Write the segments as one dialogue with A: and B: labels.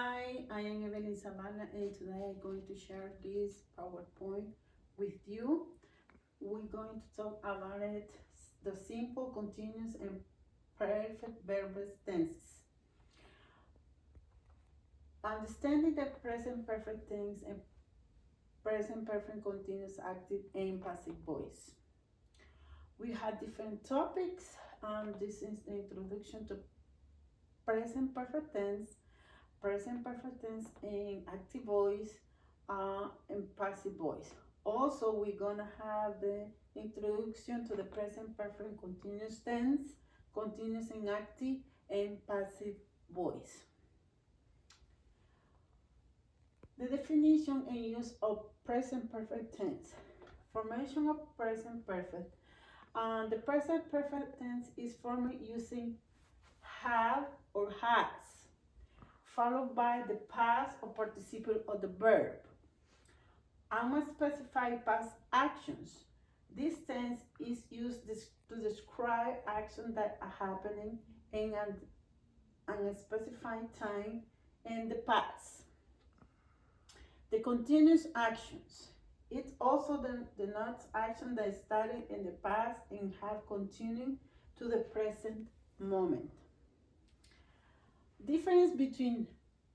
A: Hi, I am Evelyn Savannah, and today I'm going to share this PowerPoint with you. We're going to talk about the simple, continuous, and perfect verb tenses. Understanding the present perfect tense and present perfect continuous active and passive voice. We had different topics. This is the introduction to present perfect tense in active voice, and passive voice. Also, we're gonna have the introduction to the present perfect continuous tense, continuous in active and passive voice. The definition and use of present perfect tense. Formation of present perfect. The present perfect tense is formed using have or has, followed by the past or participle of the verb. Unspecified past actions. This tense is used to describe actions that are happening in an unspecified time in the past. The continuous actions. It also denotes action that started in the past and have continued to the present moment. Difference between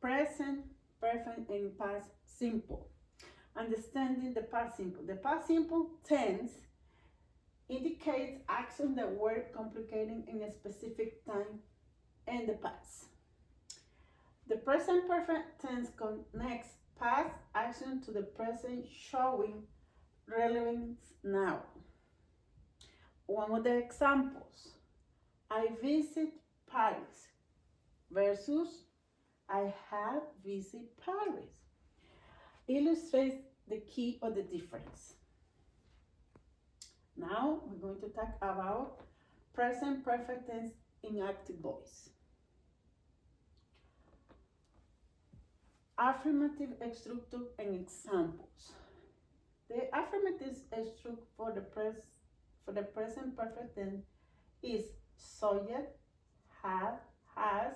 A: present perfect and past simple. Understanding the past simple. The past simple tense indicates actions that were completed in a specific time in the past. The present perfect tense connects past action to the present, showing relevance now. One of the examples: I visit Paris versus I have visited Paris. Illustrates the key of the difference. Now we're going to talk about present perfect tense in active voice. Affirmative structure and examples. The affirmative structure for the present perfect tense is subject, have, has,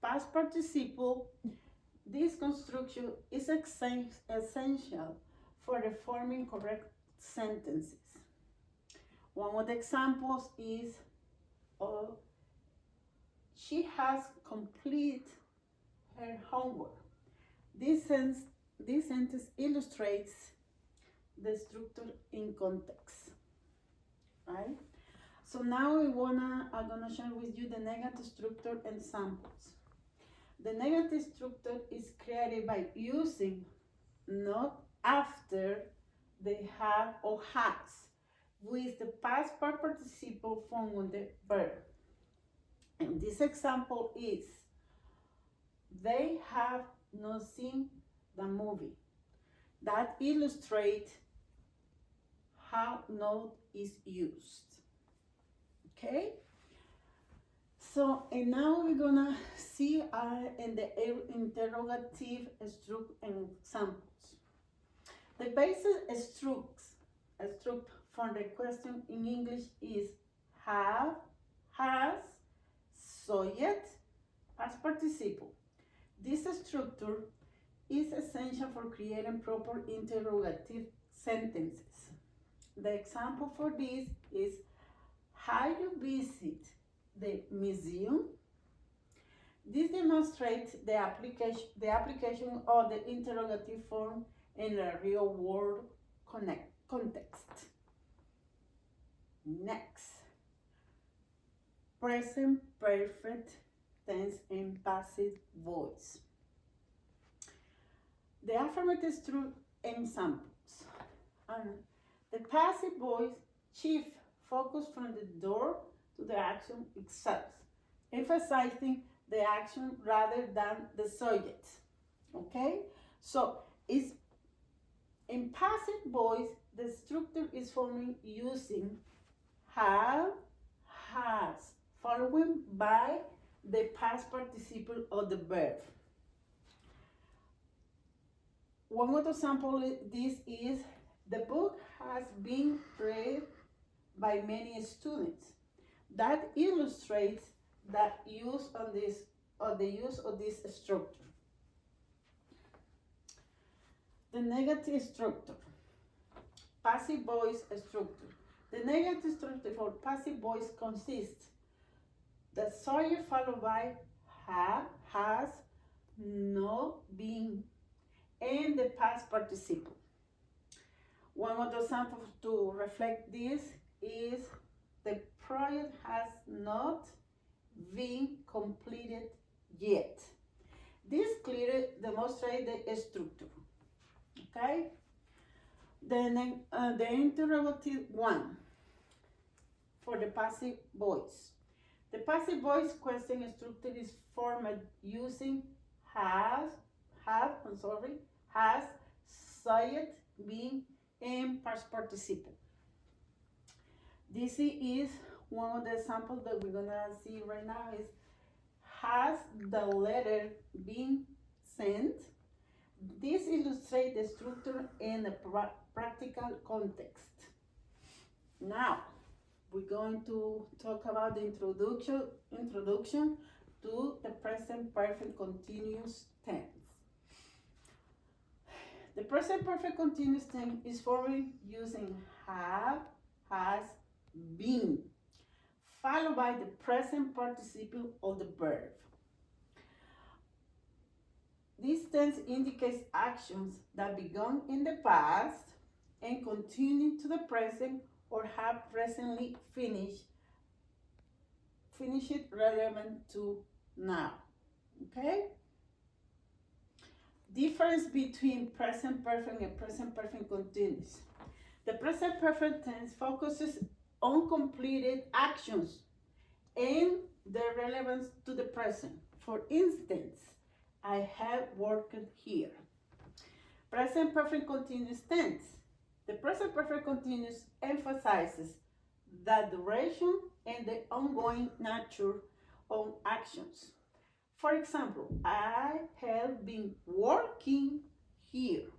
A: past participle. This construction is essential for the forming correct sentences. One of the examples is, she has completed her homework. This sentence illustrates the structure in context, right? So now I'm gonna share with you the negative structure examples. The negative structure is created by using not after the have or has with the past participle form of the verb. And this example is, they have not seen the movie. That illustrates how not is used. Okay? So, and now we're gonna see in the interrogative structure and examples. The basic structure for the question in English is have, has, subject, past participle. This structure is essential for creating proper interrogative sentences. The example for this is, have you visited the museum? This demonstrates the application of the interrogative form in a real world context. Next, present perfect tense in passive voice. The affirmative structure examples. The passive voice shift focus from the door to the action itself, emphasizing the action rather than the subject. Okay? So it's in passive voice, the structure is forming using have, has, followed by the past participle of the verb. One more example this is, the book has been read by many students. That illustrates the use of this structure. The negative structure, passive voice structure. The negative structure for passive voice consists the subject followed by have, has, no, been, and the past participle. One of the examples to reflect this is the project has not been completed yet. This clearly demonstrates the structure. Okay? Then the interrogative one for the passive voice. The passive voice question structure is formed using has, subject, been, and past participle. This is one of the examples that we're gonna see right now is has the letter been sent? This illustrates the structure in the practical context. Now, we're going to talk about the introduction to the present perfect continuous tense. The present perfect continuous tense is formed using have, has, been, followed by the present participle of the verb. This tense indicates actions that began in the past and continue to the present or have presently finished relevant to now. Okay? Difference between present perfect and present perfect continuous. The present perfect tense focuses on completed actions and their relevance to the present. For instance, I have worked here. Present perfect continuous tense. The present perfect continuous emphasizes the duration and the ongoing nature of actions. For example, I have been working here.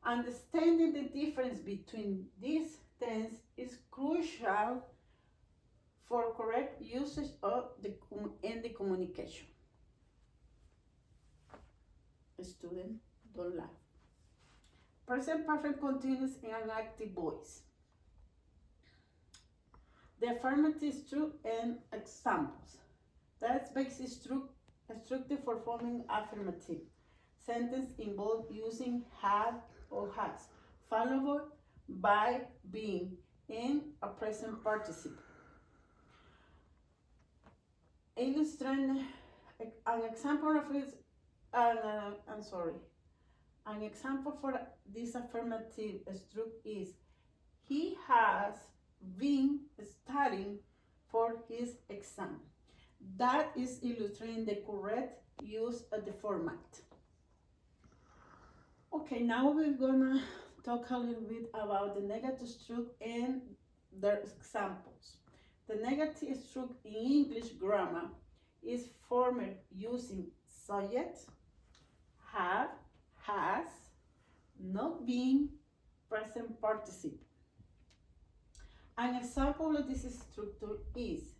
A: Understanding the difference between these tense is crucial for correct usage of in the communication. Student, don't laugh. Present perfect continuous in an active voice. The affirmative is true and examples. That's basic structure for forming affirmative. Sentence involve using have or has, followed by being in a present participle. Illustrating an example of this. An example for this affirmative structure is he has been studying for his exam. That is illustrating the correct use of the format. Okay, now we're gonna talk a little bit about the negative structure and their examples. The negative structure in English grammar is formed using subject, have, has, not been, present participle. An example of this structure is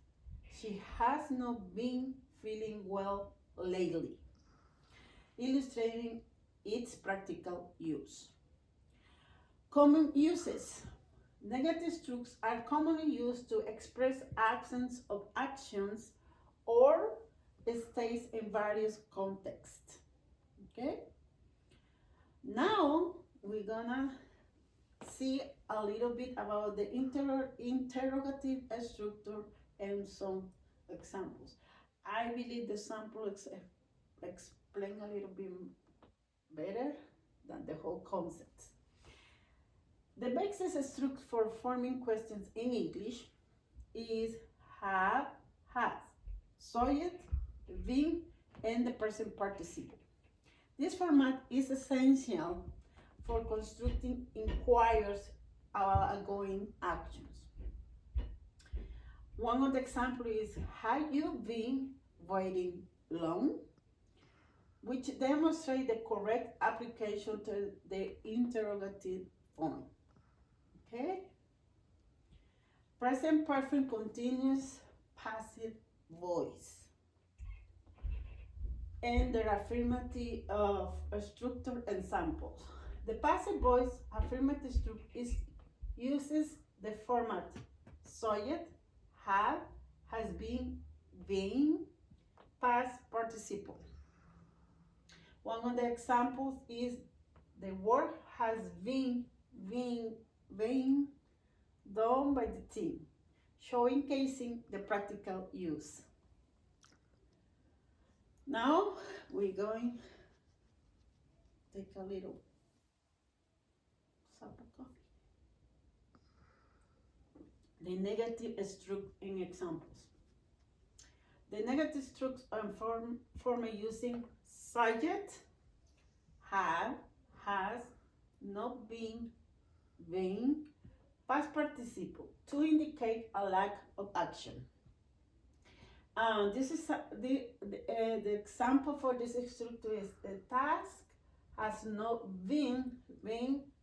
A: she has not been feeling well lately, illustrating its practical use. Common uses. Negative structures are commonly used to express absence of actions or states in various contexts. Okay? Now we're gonna see a little bit about the interrogative structure and some examples. I believe the sample explain a little bit better than the whole concept. The basis structure for forming questions in English is have, has, subject, been, and the present participle. This format is essential for constructing inquiries about ongoing actions. One of the examples is, have you been waiting long? Which demonstrates the correct application to the interrogative form. Okay? Present perfect continuous passive voice. and their affirmative structure examples. The passive voice affirmative structure uses the format subject, have, has been, past participle. One of the examples is the work has been done by the team, showcasing the practical use. Now we're going to take a little cup of coffee. The negative structure in examples. The negative structure form using subject, have, has, not been, past participle to indicate a lack of action. This is the example for this structure is the task has not been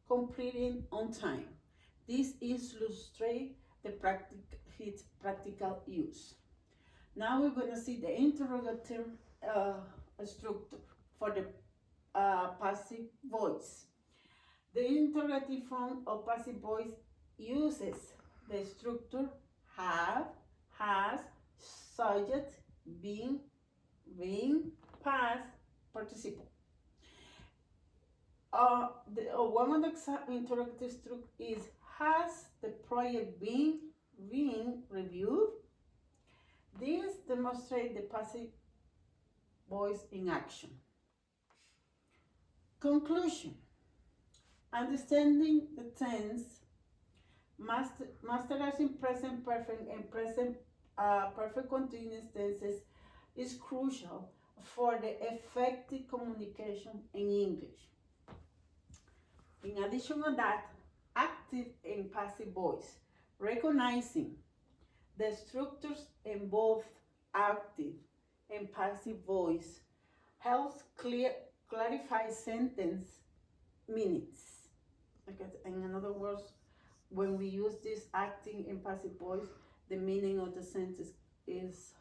A: completed on time. This illustrates the practical use. Now we're going to see the interrogative structure for the passive voice. The interrogative form of passive voice uses the structure have, has, subject, been, past participle. One of the interrogative structure is has the project been reviewed? This demonstrates the passive voice in action. Conclusion. Understanding the tense, masterizing present perfect and present perfect continuous tenses is crucial for the effective communication in English. In addition to that, active and passive voice, recognizing the structures in both active and passive voice helps clarify sentence meanings. Because in other words, when we use this active and passive voice, the meaning of the sentence is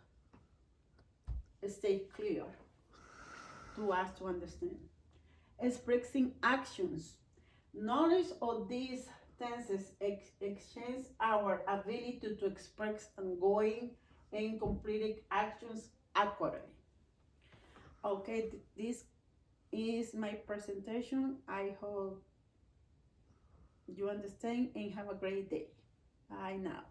A: stay clear to us to understand. Expressing actions. Knowledge of these tenses exchange our ability to express ongoing and completed actions accurately. Okay, this is my presentation. I hope you understand and have a great day. Bye now.